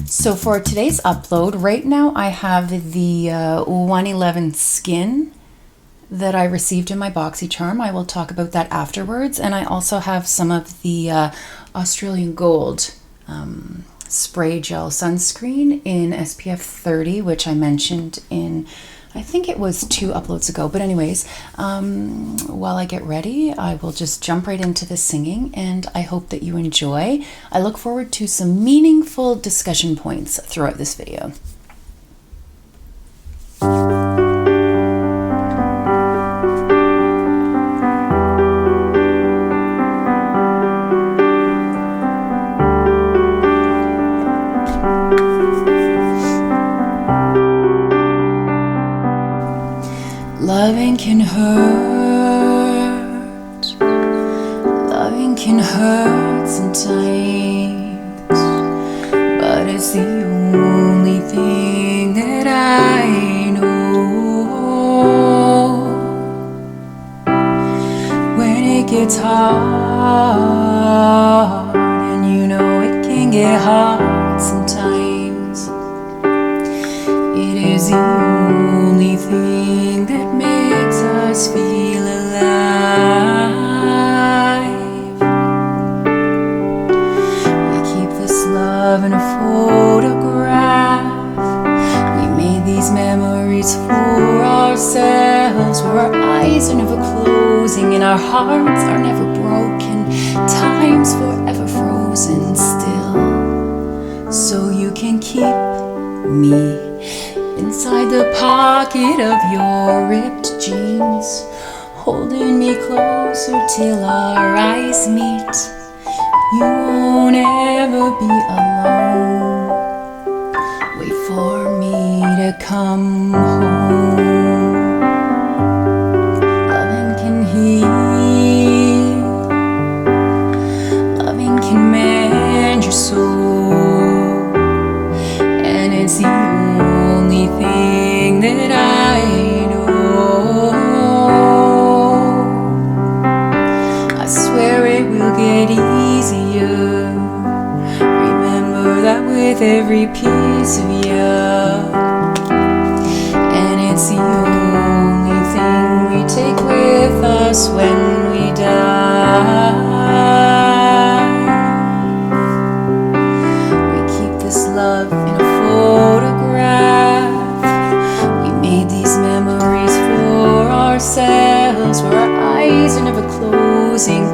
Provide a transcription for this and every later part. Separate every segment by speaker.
Speaker 1: So for today's upload, right now I have the 111 skin that I received in my BoxyCharm. I will talk about that afterwards. And I also have some of the Australian Gold spray gel sunscreen in SPF 30, which I mentioned in, I think it was 2 uploads ago. But anyways, while I get ready, I will just jump right into the singing, and I hope that you enjoy. I look forward to some meaningful discussion points throughout this video. Loving can hurt, loving can hurt sometimes, but it's the only thing that I know. When it gets hard, and you know it can get hard sometimes, it is the only thing that makes us feel alive. We keep this love in a photograph. We made these memories for ourselves, where our eyes are never closing and our hearts are never broken. Time's forever frozen still, so you can keep me inside the pocket of your ripped jeans, holding me closer till our eyes meet. You won't ever be alone. Wait for me to come home. Loving can heal, loving can mend your soul, and it's the only thing that I know. I swear it will get easier. Remember that with every piece of you, and it's the only thing we take with us when we die. We keep this love in a photograph. We made these memories for ourselves, where our eyes are never closing,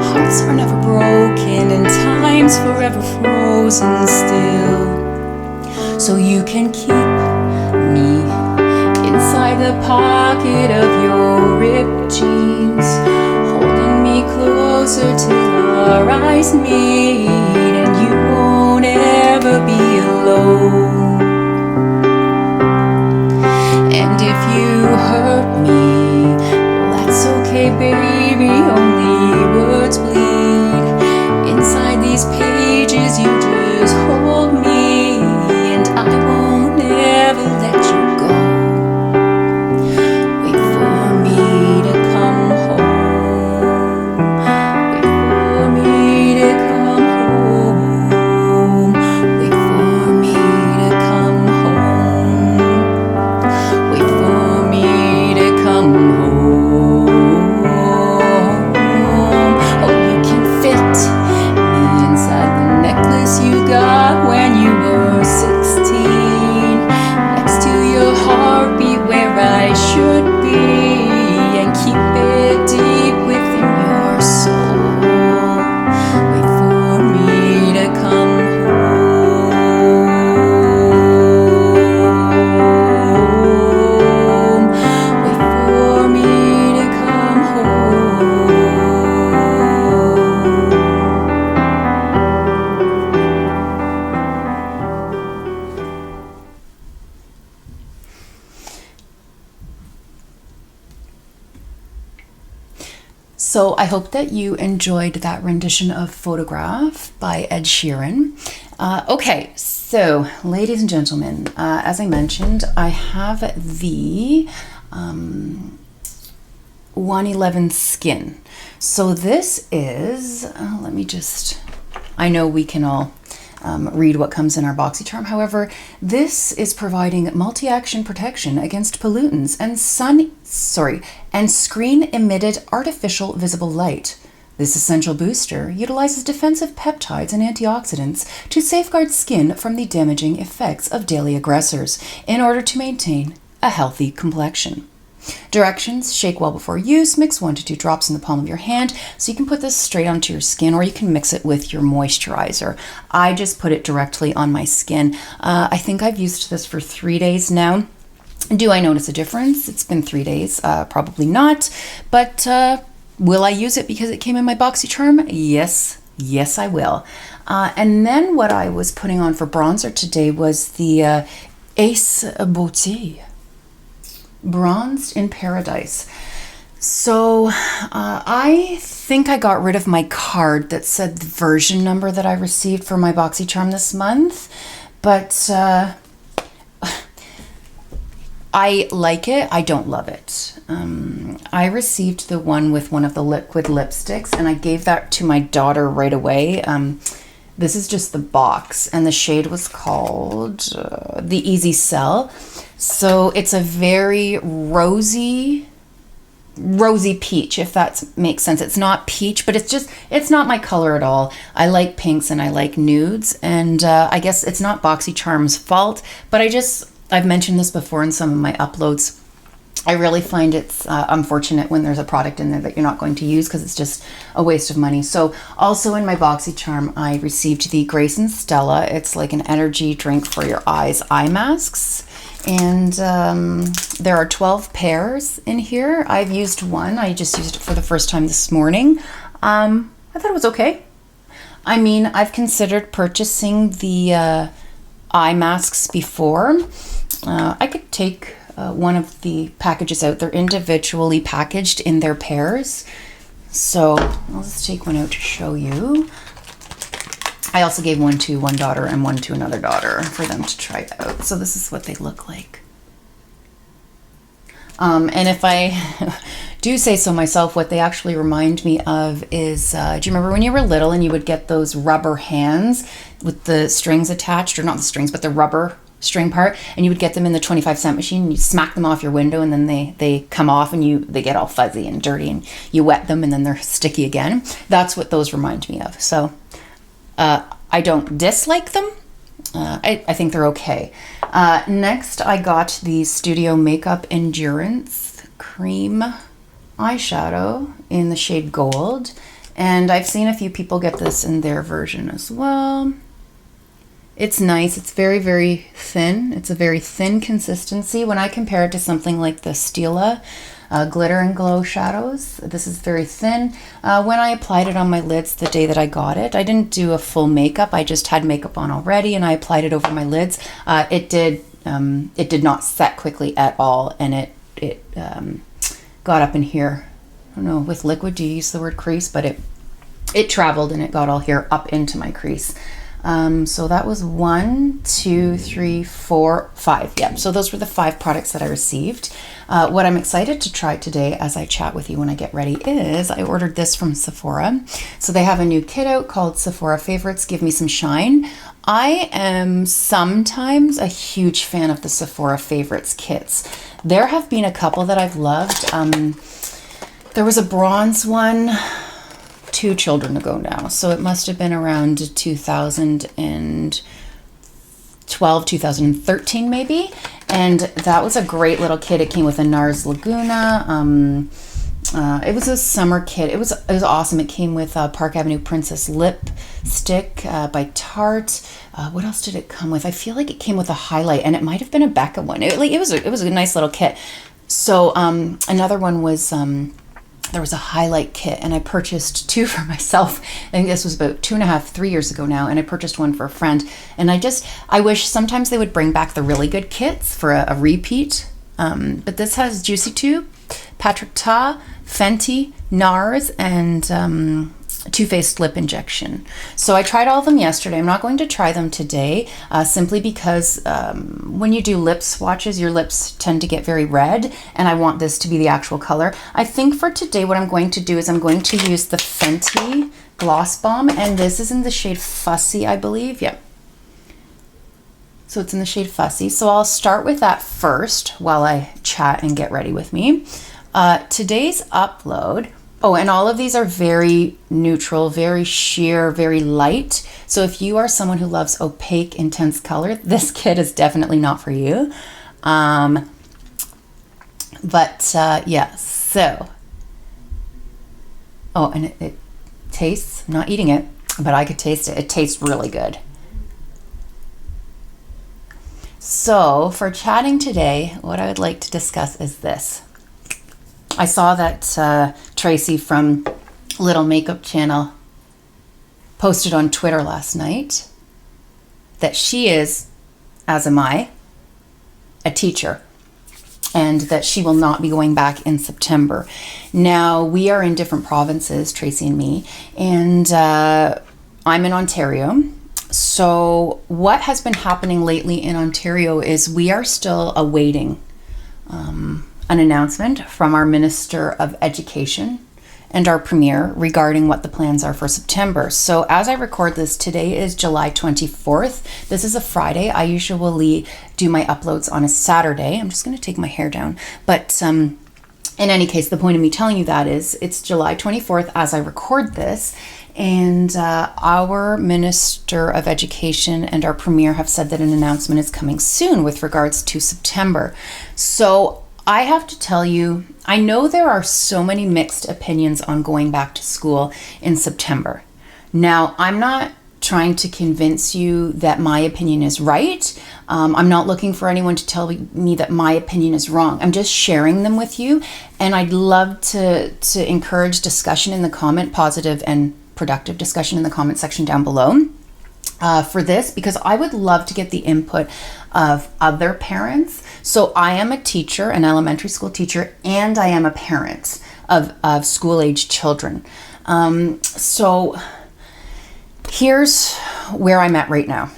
Speaker 1: hearts are never broken, and time's forever frozen still. So you can keep me inside the pocket of your ripped jeans, holding me closer till our eyes meet, and you won't ever be alone. And if you hurt me, well, that's okay, baby, only words bleed. Inside these pages you just hold me, and I won't ever let you go. Wait for me to come home. Wait for me to come home. Wait for me to come home. Wait for me to come home. Oh, you can fit me inside the necklace you got when you were 16, next to your heartbeat where I should be, and keep it deep within your soul. Wait for me to come home. Wait for me to come home. So I hope that you enjoyed that rendition of Photograph by Ed Sheeran. Okay, so ladies and gentlemen, as I mentioned, I have the 111 Skin. So this is, I know we can all read what comes in our BoxyCharm. However, this is providing multi-action protection against pollutants and screen-emitted artificial visible light. This essential booster utilizes defensive peptides and antioxidants to safeguard skin from the damaging effects of daily aggressors in order to maintain a healthy complexion. Directions: shake well before use, mix 1 to 2 drops in the palm of your hand. So you can put this straight onto your skin, or you can mix it with your moisturizer. I just put it directly on my skin. I think I've used this for 3 days now. Do I notice a difference? It's been 3 days. Probably not. But will I use it because it came in my BoxyCharm? Yes, I will. And then what I was putting on for bronzer today was the Ace Beauté Bronzed in Paradise. So I think I got rid of my card that said the version number that I received for my BoxyCharm this month, but I like it. I don't love it. I received the one with one of the liquid lipsticks, and I gave that to my daughter right away. This is just the box, and the shade was called the Easy Sell. So it's a very rosy peach, if that makes sense. It's not peach, but it's not my color at all. I like pinks and I like nudes, and I guess it's not BoxyCharm's fault, but I've mentioned this before in some of my uploads. I really find it's unfortunate when there's a product in there that you're not going to use, because it's just a waste of money. So also in my BoxyCharm, I received the Grace and Stella. It's like an energy drink for your eyes, eye masks. And there are 12 pairs in here. I've used one. I just used it for the first time this morning. I thought it was okay. I mean, I've considered purchasing the eye masks before. I could take one of the packages out. They're individually packaged in their pairs. So I'll just take one out to show you. I also gave one to one daughter and one to another daughter for them to try out. So this is what they look like. And if I do say so myself, what they actually remind me of is, do you remember when you were little and you would get those rubber hands with the strings attached, or not the strings, but the rubber string part, and you would get them in the 25-cent machine, and you smack them off your window, and then they come off and they get all fuzzy and dirty, and you wet them and then they're sticky again. That's what those remind me of. So I don't dislike them. I think they're okay. Next, I got the Studio Makeup Endurance Cream eyeshadow in the shade Gold, and I've seen a few people get this in their version as well. It's nice. It's very, very thin. It's a very thin consistency. When I compare it to something like the Stila Glitter and Glow shadows, this is very thin. When I applied it on my lids the day that I got it, I didn't do a full makeup. I just had makeup on already, and I applied it over my lids. It did not set quickly at all, and it got up in here. I don't know, with liquid, do you use the word crease? But it traveled and it got all here up into my crease. So that was 1, 2, 3, 4, 5. Yep. So those were the 5 products that I received. What I'm excited to try today as I chat with you when I get ready is I ordered this from Sephora. So they have a new kit out called Sephora Favorites Give Me Some Shine. I am sometimes a huge fan of the Sephora Favorites kits. There have been a couple that I've loved. There was a bronze one 2 children ago now, so it must have been around 2012, 2013 maybe, and that was a great little kit. It came with a NARS Laguna. It was a summer kit. It was awesome. It came with Park Avenue Princess lipstick by Tarte. What else did it come with? I feel like it came with a highlight, and it might have been a Becca one. It was a nice little kit. So another one was there was a highlight kit, and I purchased 2 for myself. I think this was about 2.5, 3 years ago now, and I purchased one for a friend. And I wish sometimes they would bring back the really good kits for a repeat. But this has Juicy Tube, Patrick Ta, Fenty, NARS, and Too Faced lip injection. So I tried all of them yesterday. I'm not going to try them today, simply because when you do lip swatches, your lips tend to get very red, and I want this to be the actual color. I think for today what I'm going to do is I'm going to use the Fenty Gloss Bomb, and this is in the shade Fussy, I believe. Yep. So it's in the shade Fussy. So I'll start with that first while I chat and get ready with me. Today's upload, oh, and all of these are very neutral, very sheer, very light. So if you are someone who loves opaque, intense color, this kit is definitely not for you. Yeah, so. Oh, and it tastes, I'm not eating it, but I could taste it. It tastes really good. So for chatting today, what I would like to discuss is this. I saw that Tracy from Little Makeup Channel posted on Twitter last night that she is, as am I, a teacher, and that she will not be going back in September. Now, we are in different provinces, Tracy and me, and I'm in Ontario. So what has been happening lately in Ontario is we are still awaiting an announcement from our Minister of Education and our Premier regarding what the plans are for September. So as I record this, today is July 24th. This is a Friday. I usually do my uploads on a Saturday. I'm just going to take my hair down. But in any case, the point of me telling you that is it's July 24th as I record this. And our Minister of Education and our Premier have said that an announcement is coming soon with regards to September. So I have to tell you, I know there are so many mixed opinions on going back to school in September. Now, I'm not trying to convince you that my opinion is right. I'm not looking for anyone to tell me that my opinion is wrong. I'm just sharing them with you. And I'd love to encourage discussion in the comment, positive and productive discussion in the comment section down below. For this, because I would love to get the input of other parents. So I am a teacher, an elementary school teacher, and I am a parent of school-age children. So here's where I'm at right now.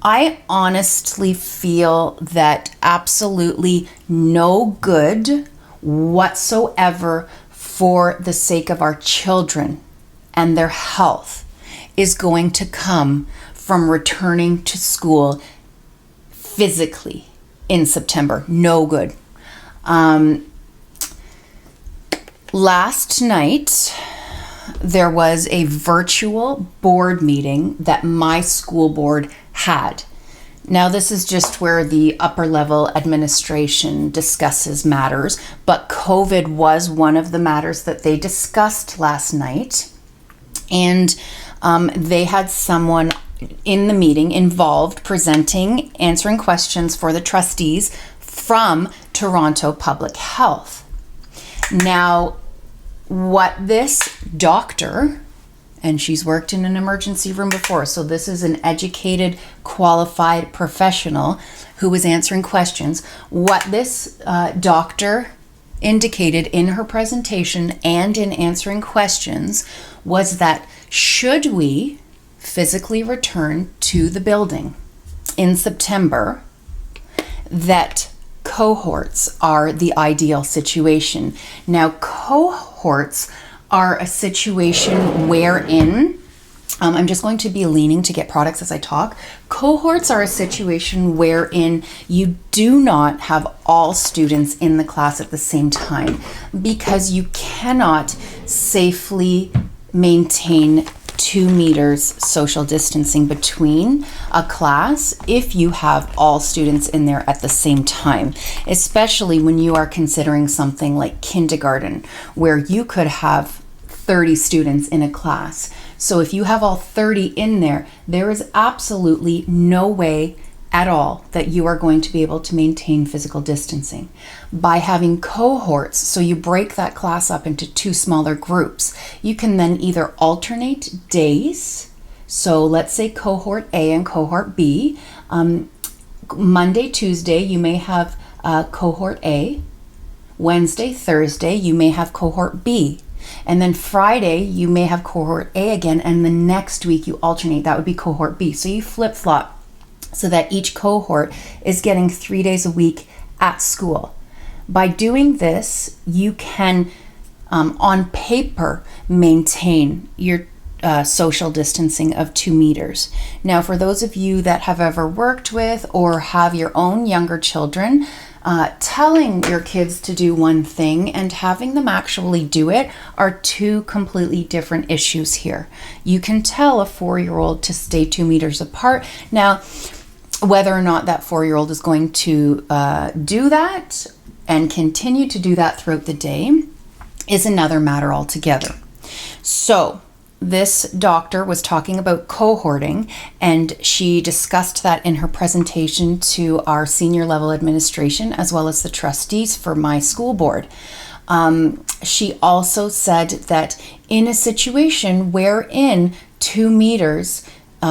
Speaker 1: I honestly feel that absolutely no good whatsoever for the sake of our children and their health is going to come from returning to school physically in September. No good. Last night, there was a virtual board meeting that my school board had. Now, this is just where the upper level administration discusses matters, but COVID was one of the matters that they discussed last night. And they had someone in the meeting involved presenting, answering questions for the trustees from Toronto Public Health. Now, what this doctor, and she's worked in an emergency room before, so this is an educated, qualified professional who was answering questions. What this doctor indicated in her presentation and in answering questions was that should we physically return to the building in September, that cohorts are the ideal situation. Now, cohorts are a situation wherein, I'm just going to be leaning to get products as I talk. Cohorts are a situation wherein you do not have all students in the class at the same time because you cannot safely maintain 2 meters social distancing between a class if you have all students in there at the same time, especially when you are considering something like kindergarten, where you could have 30 students in a class. So if you have all 30 in there, there is absolutely no way at all that you are going to be able to maintain physical distancing. By having cohorts, so you break that class up into 2 smaller groups, you can then either alternate days. So let's say cohort A and cohort B. Monday, Tuesday, you may have cohort A. Wednesday, Thursday, you may have cohort B. And then Friday, you may have cohort A again, and the next week you alternate. That would be cohort B. So you flip-flop so that each cohort is getting 3 days a week at school. By doing this, you can, on paper, maintain your social distancing of 2 meters. Now, for those of you that have ever worked with or have your own younger children, telling your kids to do one thing and having them actually do it are 2 completely different issues here. You can tell a 4-year-old to stay 2 meters apart. Now, whether or not that 4-year-old is going to do that and continue to do that throughout the day is another matter altogether. So, this doctor was talking about cohorting, and she discussed that in her presentation to our senior level administration as well as the trustees for my school board. She also said that in a situation wherein 2 meters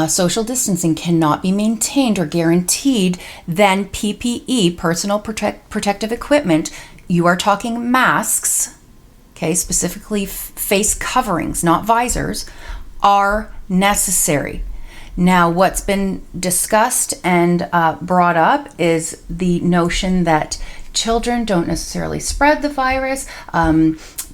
Speaker 1: social distancing cannot be maintained or guaranteed, then PPE, personal protective equipment, you are talking masks, okay, specifically face coverings, not visors, are necessary. Now, what's been discussed and brought up is the notion that children don't necessarily spread the virus.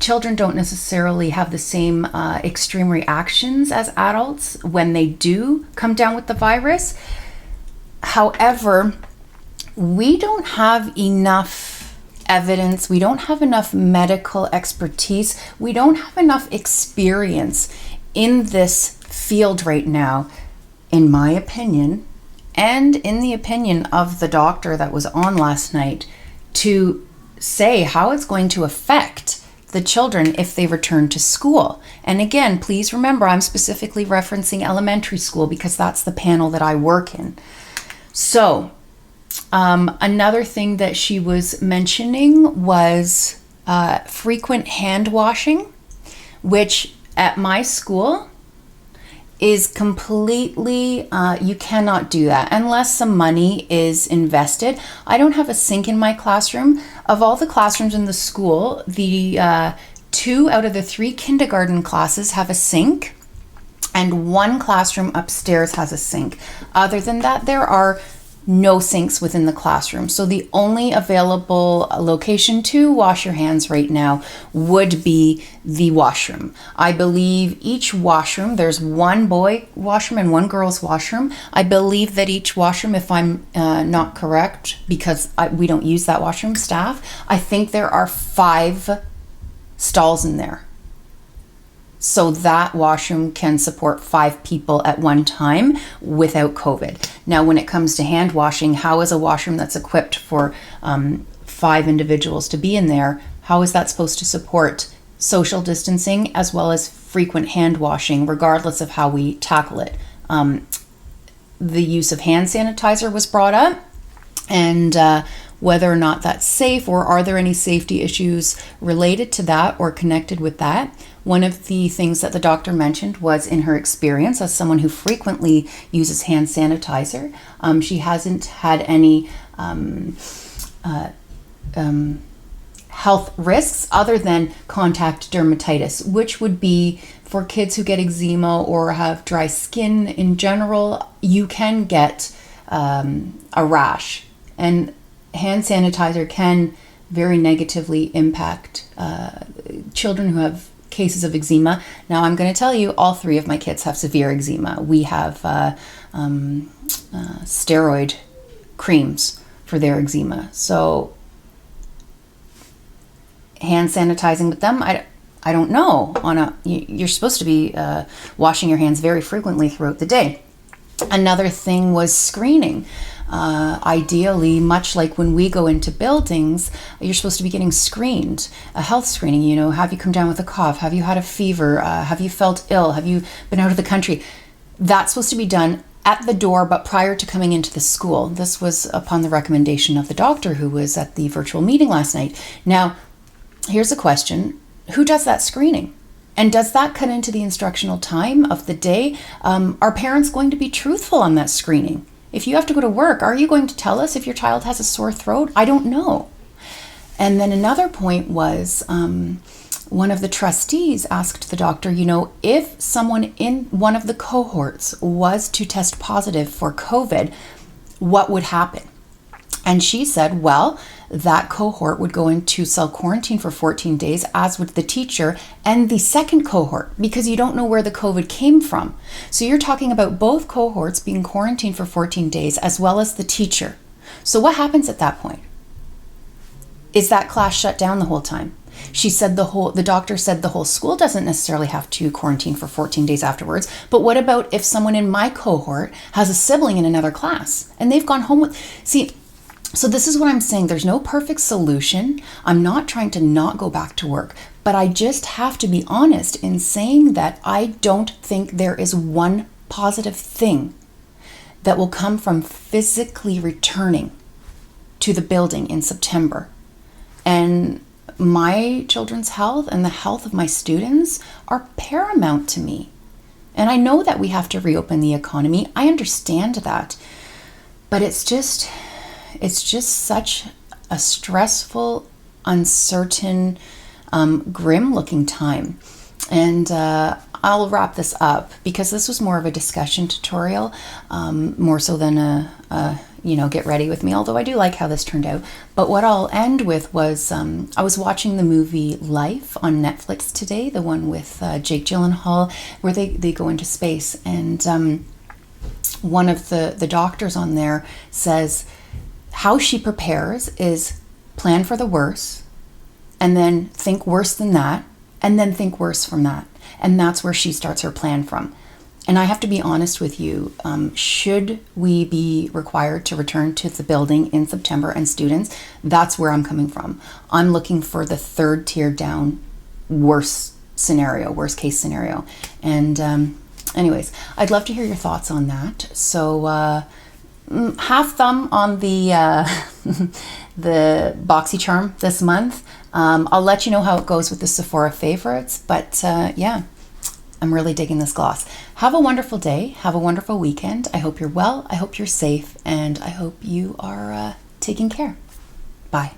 Speaker 1: Children don't necessarily have the same extreme reactions as adults when they do come down with the virus. However, we don't have enough evidence, we don't have enough medical expertise, we don't have enough experience in this field right now, in my opinion, and in the opinion of the doctor that was on last night, to say how it's going to affect the children if they return to school. And again, please remember, I'm specifically referencing elementary school because that's the panel that I work in. So, another thing that she was mentioning was frequent hand washing, which at my school is completely, you cannot do that unless some money is invested. I don't have a sink in my classroom. Of all the classrooms in the school, the 2 out of the 3 kindergarten classes have a sink, and 1 classroom upstairs has a sink. Other than that, there are no sinks within the classroom. So the only available location to wash your hands right now would be the washroom. I believe each washroom, there's 1 boy washroom and 1 girl's washroom. I believe that each washroom, if I'm not correct, because we don't use that washroom staff, I think there are 5 stalls in there. So that washroom can support 5 people at one time without COVID. Now, when it comes to hand washing, how is a washroom that's equipped for 5 individuals to be in there, how is that supposed to support social distancing as well as frequent hand washing, regardless of how we tackle it? The use of hand sanitizer was brought up, and whether or not that's safe, or are there any safety issues related to that or connected with that. One of the things that the doctor mentioned was, in her experience as someone who frequently uses hand sanitizer, she hasn't had any health risks other than contact dermatitis, which would be for kids who get eczema or have dry skin in general. You can get a rash, and hand sanitizer can very negatively impact children who have cases of eczema. Now, I'm going to tell you, all 3 of my kids have severe eczema. We have steroid creams for their eczema. So hand sanitizing with them, I don't know. You're supposed to be washing your hands very frequently throughout the day. Another thing was screening. Ideally, much like when we go into buildings, you're supposed to be getting screened, a health screening. You know, have you come down with a cough? Have you had a fever? Have you felt ill? Have you been out of the country? That's supposed to be done at the door, but prior to coming into the school. This was upon the recommendation of the doctor who was at the virtual meeting last night. Now, here's a question. Who does that screening? And does that cut into the instructional time of the day? Are parents going to be truthful on that screening? If you have to go to work, are you going to tell us if your child has a sore throat? I don't know. And then another point was one of the trustees asked the doctor, if someone in one of the cohorts was to test positive for COVID, what would happen? And she said, well, that cohort would go into self-quarantine for 14 days, as would the teacher and the second cohort, because you don't know where the COVID came from. So you're talking about both cohorts being quarantined for 14 days, as well as the teacher. So what happens at that point? Is that class shut down the whole time? She said the doctor said the whole school doesn't necessarily have to quarantine for 14 days afterwards. But what about if someone in my cohort has a sibling in another class and they've gone home with, so this is what I'm saying. There's no perfect solution. I'm not trying to not go back to work, but I just have to be honest in saying that I don't think there is one positive thing that will come from physically returning to the building in September. And my children's health and the health of my students are paramount to me. And I know that we have to reopen the economy. I understand that. But it's just such a stressful, uncertain, grim looking time. And I'll wrap this up because this was more of a discussion tutorial, more so than a get ready with me, although I do like how this turned out. But what I'll end with was I was watching the movie Life on Netflix today, the one with Jake Gyllenhaal, where they go into space. And one of the doctors on there says how she prepares is plan for the worst, and then think worse than that, and then think worse from that. And that's where she starts her plan from. And I have to be honest with you, should we be required to return to the building in September and students, that's where I'm coming from. I'm looking for the third tier down, worst case scenario. And anyways, I'd love to hear your thoughts on that. So half thumb on the the BoxyCharm this month. I'll let you know how it goes with the Sephora favorites, but yeah, I'm really digging this gloss. Have a wonderful day. Have a wonderful weekend. I hope you're well. I hope you're safe, and I hope you are taking care. Bye.